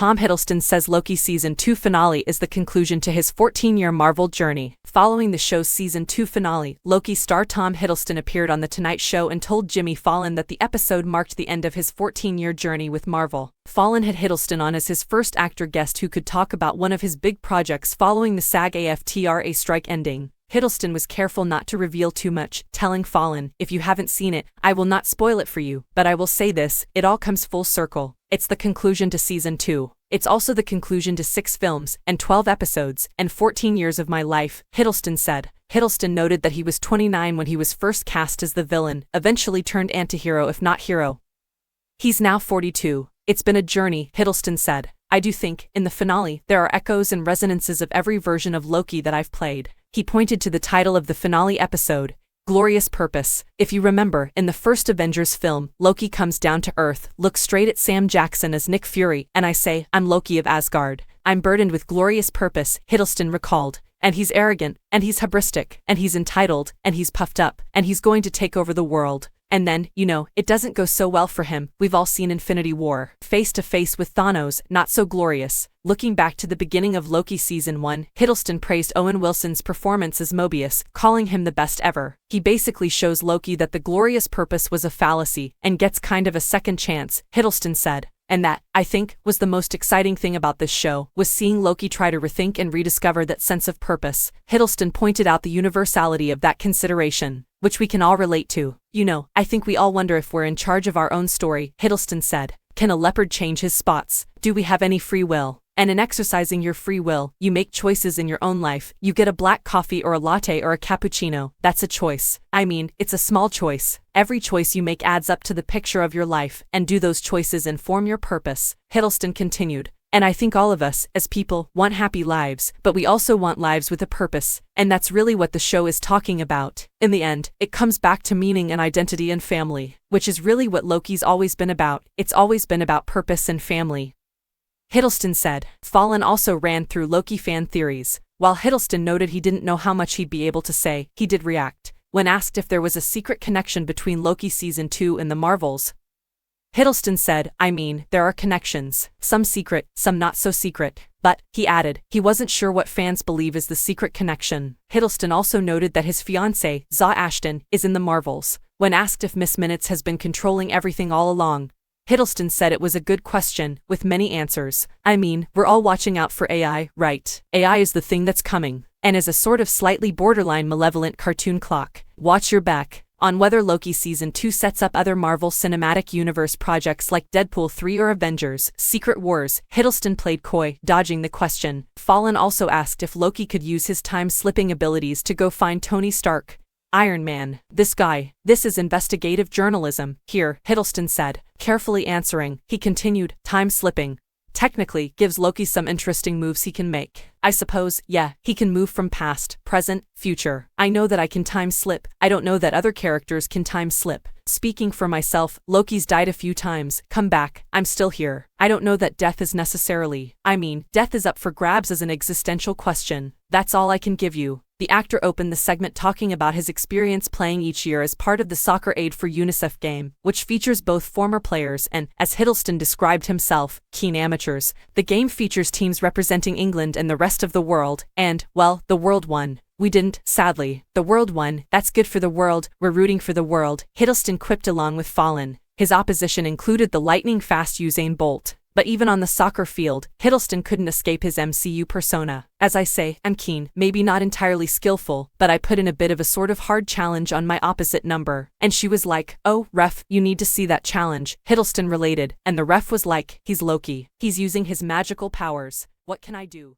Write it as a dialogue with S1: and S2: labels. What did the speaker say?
S1: Tom Hiddleston says Loki Season 2 finale is the conclusion to his 14-year Marvel journey. Following the show's Season 2 finale, Loki star Tom Hiddleston appeared on The Tonight Show and told Jimmy Fallon that the episode marked the end of his 14-year journey with Marvel. Fallon had Hiddleston on as his first actor guest who could talk about one of his big projects following the SAG-AFTRA strike ending. Hiddleston was careful not to reveal too much, telling Fallon, "If you haven't seen it, I will not spoil it for you, but I will say this, it all comes full circle. It's the conclusion to Season 2. It's also the conclusion to 6 films, and 12 episodes, and 14 years of my life," Hiddleston said. Hiddleston noted that he was 29 when he was first cast as the villain, eventually turned antihero if not hero. He's now 42. "It's been a journey," Hiddleston said. "I do think, in the finale, there are echoes and resonances of every version of Loki that I've played." He pointed to the title of the finale episode, Glorious Purpose. If you remember, in the first Avengers film, Loki comes down to Earth, looks straight at Sam Jackson as Nick Fury, and I say, "I'm Loki of Asgard. I'm burdened with glorious purpose," Hiddleston recalled. "And he's arrogant, and he's hubristic, and he's entitled, and he's puffed up, and he's going to take over the world. And then, it doesn't go so well for him. We've all seen Infinity War. Face to face with Thanos, not so glorious." Looking back to the beginning of Loki Season 1, Hiddleston praised Owen Wilson's performance as Mobius, calling him the best ever. He basically shows Loki that the glorious purpose was a fallacy, and gets kind of a second chance, Hiddleston said. And that, I think, was the most exciting thing about this show, was seeing Loki try to rethink and rediscover that sense of purpose. Hiddleston pointed out the universality of that consideration, which we can all relate to. I think we all wonder if we're in charge of our own story," Hiddleston said. "Can a leopard change his spots? Do we have any free will? And in exercising your free will, you make choices in your own life. You get a black coffee or a latte or a cappuccino. That's a choice. I mean, it's a small choice. Every choice you make adds up to the picture of your life, and do those choices inform your purpose?" Hiddleston continued. "And I think all of us, as people, want happy lives, but we also want lives with a purpose, and that's really what the show is talking about. In the end, it comes back to meaning and identity and family, which is really what Loki's always been about. It's always been about purpose and family," Hiddleston said. Fallon also ran through Loki fan theories. While Hiddleston noted he didn't know how much he'd be able to say, he did react. When asked if there was a secret connection between Loki Season 2 and the Marvels, Hiddleston said, "I mean, there are connections, some secret, some not so secret." But, he added, he wasn't sure what fans believe is the secret connection. Hiddleston also noted that his fiancée, Zaw Ashton, is in the Marvels. When asked if Miss Minutes has been controlling everything all along, Hiddleston said it was a good question, with many answers. "I mean, we're all watching out for AI, right? AI is the thing that's coming, and is a sort of slightly borderline malevolent cartoon clock. Watch your back." On whether Loki Season 2 sets up other Marvel Cinematic Universe projects like Deadpool 3 or Avengers: Secret Wars, Hiddleston played coy, dodging the question. Fallon also asked if Loki could use his time-slipping abilities to go find Tony Stark. "Iron Man. This guy. This is investigative journalism, here," Hiddleston said. Carefully answering, he continued, "Time-slipping technically gives Loki some interesting moves he can make. I suppose, yeah, he can move from past, present, future. I know that I can time slip. I don't know that other characters can time slip. Speaking for myself, Loki's died a few times, come back, I'm still here. I don't know that death is necessarily, death is up for grabs as an existential question. That's all I can give you." The actor opened the segment talking about his experience playing each year as part of the Soccer Aid for UNICEF game, which features both former players and, as Hiddleston described himself, keen amateurs. The game features teams representing England and the rest of the world, and, well, the world won. "We didn't, sadly. The world won. That's good for the world. We're rooting for the world," Hiddleston quipped along with Fallon. His opposition included the lightning-fast Usain Bolt. But even on the soccer field, Hiddleston couldn't escape his MCU persona. "As I say, I'm keen, maybe not entirely skillful, but I put in a bit of a sort of hard challenge on my opposite number. And she was like, 'Oh, ref, you need to see that challenge,'" Hiddleston related, and the ref was like, "He's Loki. He's using his magical powers. What can I do?"